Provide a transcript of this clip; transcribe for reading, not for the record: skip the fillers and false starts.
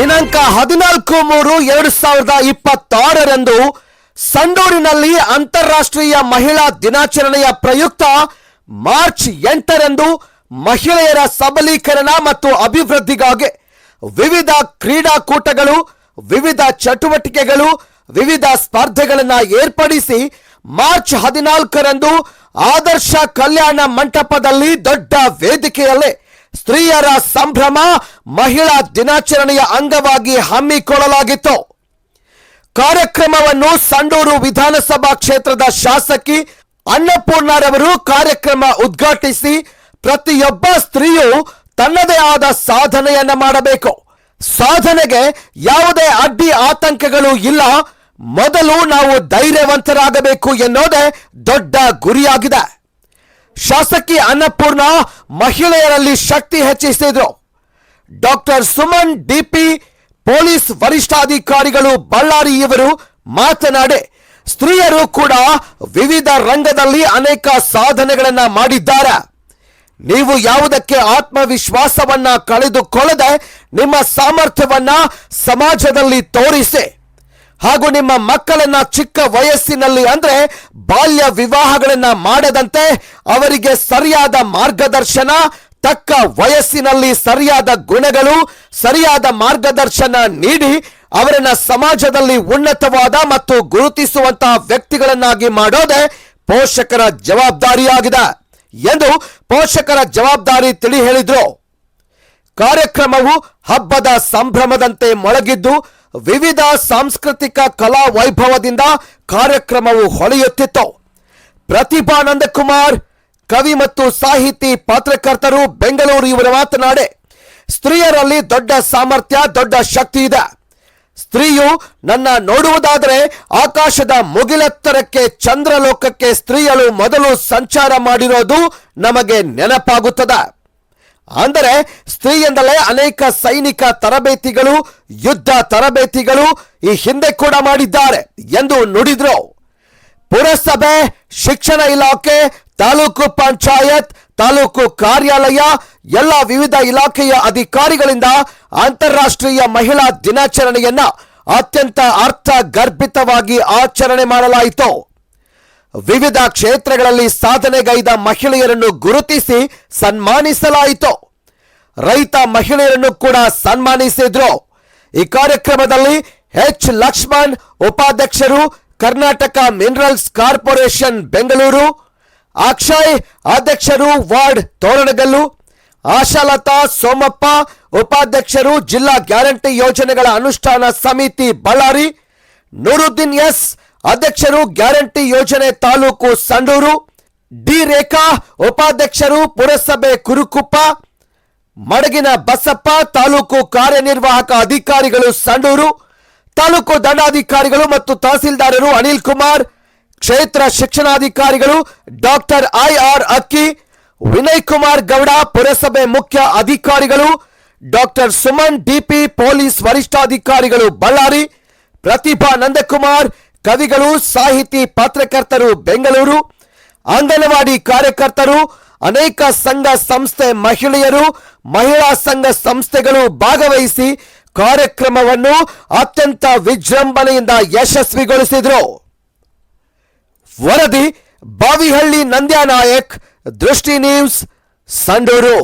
ದಿನಾಂಕ 14/3/2026 ಸಂಡೂರಿನಲ್ಲಿ ಅಂತಾರಾಷ್ಟ್ರೀಯ ಮಹಿಳಾ ದಿನಾಚರಣೆಯ ಪ್ರಯುಕ್ತ ಮಾರ್ಚ್ 8 ಮಹಿಳೆಯರ ಸಬಲೀಕರಣ ಮತ್ತು ಅಭಿವೃದ್ಧಿಗಾಗಿ ವಿವಿಧ ಕ್ರೀಡಾಕೂಟಗಳು, ವಿವಿಧ ಚಟುವಟಿಕೆಗಳು, ವಿವಿಧ ಸ್ಪರ್ಧೆಗಳನ್ನು ಏರ್ಪಡಿಸಿ ಮಾರ್ಚ್ 14 ಆದರ್ಶ ಕಲ್ಯಾಣ ಮಂಟಪದಲ್ಲಿ ದೊಡ್ಡ ವೇದಿಕೆಯಲ್ಲಿ ಸ್ತ್ರೀಯರ ಸಂಭ್ರಮ ಮಹಿಳಾ ದಿನಾಚರಣೆಯ ಅಂಗವಾಗಿ ಹಮ್ಮಿಕೊಳ್ಳಲಾಗಿತ್ತು. ಕಾರ್ಯಕ್ರಮವನ್ನು ಸಂಡೂರು ವಿಧಾನಸಭಾ ಕ್ಷೇತ್ರದ ಶಾಸಕಿ ಅನ್ನಪೂರ್ಣರವರು ಕಾರ್ಯಕ್ರಮ ಉದ್ಘಾಟಿಸಿ, ಪ್ರತಿಯೊಬ್ಬ ಸ್ತ್ರೀಯು ತನ್ನದೇ ಆದ ಸಾಧನೆಯನ್ನ ಮಾಡಬೇಕು, ಸಾಧನೆಗೆ ಯಾವುದೇ ಅಡ್ಡಿ ಆತಂಕಗಳು ಇಲ್ಲ, ಮೊದಲು ನಾವು ಧೈರ್ಯವಂತರಾಗಬೇಕು ಎನ್ನುವುದೇ ದೊಡ್ಡ ಗುರಿಯಾಗಿದೆ. ಶಾಸಕಿ ಅನ್ನಪೂರ್ಣ ಮಹಿಳೆಯರಲ್ಲಿ ಶಕ್ತಿ ಹೆಚ್ಚಿಸಿದರು. ಡಾಕ್ಟರ್ ಸುಮನ್ ಡಿಪಿ ಪೊಲೀಸ್ ವರಿಷ್ಠಾಧಿಕಾರಿಗಳು ಬಳ್ಳಾರಿ ಇವರು ಮಾತನಾಡಿ, ಸ್ತ್ರೀಯರು ಕೂಡ ವಿವಿಧ ರಂಗದಲ್ಲಿ ಅನೇಕ ಸಾಧನೆಗಳನ್ನ ಮಾಡಿದ್ದಾರೆ. ನೀವು ಯಾವುದಕ್ಕೆ ಆತ್ಮವಿಶ್ವಾಸವನ್ನ ಕಳೆದುಕೊಳ್ಳದೆ ನಿಮ್ಮ ಸಾಮರ್ಥ್ಯವನ್ನ ಸಮಾಜದಲ್ಲಿ ತೋರಿಸಿ ಹಾಗೂ ನಿಮ್ಮ ಮಕ್ಕಳನ್ನ ಚಿಕ್ಕ ವಯಸ್ಸಿನಲ್ಲಿ ಅಂದ್ರೆ ಬಾಲ್ಯ ವಿವಾಹಗಳನ್ನ ಮಾಡದಂತೆ ಅವರಿಗೆ ಸರಿಯಾದ ಮಾರ್ಗದರ್ಶನ, ತಕ್ಕ ವಯಸ್ಸಿನಲ್ಲಿ ಸರಿಯಾದ ಗುಣಗಳು, ಸರಿಯಾದ ಮಾರ್ಗದರ್ಶನ ನೀಡಿ ಅವರನ್ನ ಸಮಾಜದಲ್ಲಿ ಉನ್ನತವಾದ ಮತ್ತು ಗುರುತಿಸುವಂತಹ ವ್ಯಕ್ತಿಗಳನ್ನಾಗಿ ಮಾಡೋದೇ ಪೋಷಕರ ಜವಾಬ್ದಾರಿಯಾಗಿದೆ ಎಂದು ಪೋಷಕರ ಜವಾಬ್ದಾರಿ ತಿಳಿ ಹೇಳಿದ್ರು. ಕಾರ್ಯಕ್ರಮವು ಹಬ್ಬದ ಸಂಭ್ರಮದಂತೆ ಮೊಳಗಿದ್ದು, ವಿವಿಧ ಸಾಂಸ್ಕೃತಿಕ ಕಲಾ ವೈಭವದಿಂದ ಕಾರ್ಯಕ್ರಮವು ಹೊಳೆಯುತ್ತಿತ್ತು. ಪ್ರತಿಭಾ ನಂದಕುಮಾರ್ ಕವಿ ಮತ್ತು ಸಾಹಿತಿ ಪತ್ರಕರ್ತರು ಬೆಂಗಳೂರು ಇವರು ಮಾತನಾಡಿ, ಸ್ತ್ರೀಯರಲ್ಲಿ ದೊಡ್ಡ ಸಾಮರ್ಥ್ಯ, ದೊಡ್ಡ ಶಕ್ತಿ ಇದೆ. ಸ್ತ್ರೀಯು ನನ್ನ ನೋಡುವುದಾದರೆ ಆಕಾಶದ ಮುಗಿಲೆತ್ತರಕ್ಕೆ, ಚಂದ್ರಲೋಕಕ್ಕೆ ಸ್ತ್ರೀಯರು ಮೊದಲು ಸಂಚಾರ ಮಾಡಿರೋದು ನಮಗೆ ನೆನಪಾಗುತ್ತದೆ. ಅಂದರೆ ಸ್ತ್ರೀಯಿಂದಲೇ ಅನೇಕ ಸೈನಿಕ ತರಬೇತಿಗಳು, ಯುದ್ಧ ತರಬೇತಿಗಳು ಈ ಹಿಂದೆ ಕೂಡ ಮಾಡಿದ್ದಾರೆ ಎಂದು ನುಡಿದ್ರು. ಪುರಸಭೆ, ಶಿಕ್ಷಣ ಇಲಾಖೆ, ತಾಲೂಕು ಪಂಚಾಯತ್, ತಾಲೂಕು ಕಾರ್ಯಾಲಯ ಎಲ್ಲ ವಿವಿಧ ಇಲಾಖೆಯ ಅಧಿಕಾರಿಗಳಿಂದ ಅಂತಾರಾಷ್ಟ್ರೀಯ ಮಹಿಳಾ ದಿನಾಚರಣೆಯನ್ನ ಅತ್ಯಂತ ಅರ್ಥಗರ್ಭಿತವಾಗಿ ಆಚರಣೆ ಮಾಡಲಾಯಿತು. ವಿವಿಧ ಕ್ಷೇತ್ರಗಳಲ್ಲಿ ಸಾಧನೆಗೈದ ಮಹಿಳೆಯರನ್ನು ಗುರುತಿಸಿ ಸನ್ಮಾನಿಸಲಾಯಿತು. ರೈತ ಮಹಿಳೆಯರನ್ನು ಕೂಡ ಸನ್ಮಾನಿಸಿದ್ರು. ಈ ಕಾರ್ಯಕ್ರಮದಲ್ಲಿ ಎಚ್ ಲಕ್ಷ್ಮಣ್ ಉಪಾಧ್ಯಕ್ಷರು, ಕರ್ನಾಟಕ ಮಿನರಲ್ಸ್ ಕಾರ್ಪೊರೇಷನ್ ಬೆಂಗಳೂರು, ಅಕ್ಷಯ್ ಅಧ್ಯಕ್ಷರು, ವಾರ್ಡ್ ತೋರಣಗಲ್ಲು, ಆಶಾಲತಾ ಸೋಮಪ್ಪ ಉಪಾಧ್ಯಕ್ಷರು, ಜಿಲ್ಲಾ ಗ್ಯಾರಂಟಿ ಯೋಜನೆಗಳ ಅನುಷ್ಠಾನ ಸಮಿತಿ ಬಳ್ಳಾರಿ, ನೂರುದ್ದೀನ್ ಎಸ್ ಅಧ್ಯಕ್ಷರು, ಗ್ಯಾರಂಟಿ ಯೋಜನೆ ತಾಲೂಕು ಸಂಡೂರು, ಡಿ ರೇಖಾ ಉಪಾಧ್ಯಕ್ಷರು, ಪುರಸಭೆ ಕುರುಕುಪ್ಪ, ಮಡಗಿನ ಬಸಪ್ಪ ತಾಲೂಕು ಕಾರ್ಯನಿರ್ವಾಹಕ ಅಧಿಕಾರಿಗಳು ಸಂಡೂರು, ತಾಲೂಕು ದಂಡಾಧಿಕಾರಿಗಳು ಮತ್ತು ತಹಸೀಲ್ದಾರರು ಅನಿಲ್ ಕುಮಾರ್, ಕ್ಷೇತ್ರ ಶಿಕ್ಷಣಾಧಿಕಾರಿಗಳು ಡಾಕ್ಟರ್ ಐಆರ್ ಅಕ್ಕಿ, ವಿನಯ್ ಕುಮಾರ್ ಗೌಡ, ಪುರಸಭೆ ಮುಖ್ಯ ಅಧಿಕಾರಿಗಳು ಡಾಕ್ಟರ್ ಸುಮನ್ ಡಿಪಿ ಪೊಲೀಸ್ ವರಿಷ್ಠಾಧಿಕಾರಿಗಳು ಬಳ್ಳಾರಿ, ಪ್ರತಿಭಾ ನಂದಕುಮಾರ್ ಕವಿಗಳು, ಸಾಹಿತಿ ಪತ್ರಕರ್ತರು ಬೆಂಗಳೂರು, ಅಂಗನವಾಡಿ ಕಾರ್ಯಕರ್ತರು, ಅನೇಕ ಸಂಘ ಸಂಸ್ಥೆ ಮಹಿಳೆಯರು, ಮಹಿಳಾ ಸಂಘ ಸಂಸ್ಥೆಗಳು ಭಾಗವಹಿಸಿ ಕಾರ್ಯಕ್ರಮವನ್ನು ಅತ್ಯಂತ ವಿಜೃಂಭಣೆಯಿಂದ ಯಶಸ್ವಿಗೊಳಿಸಿದರು. ವರದಿ ಬಾವಿಹಳ್ಳಿ ನಂದ್ಯಾ ನಾಯಕ್, ದೃಷ್ಟಿ ನ್ಯೂಸ್, ಸಂಡೂರು.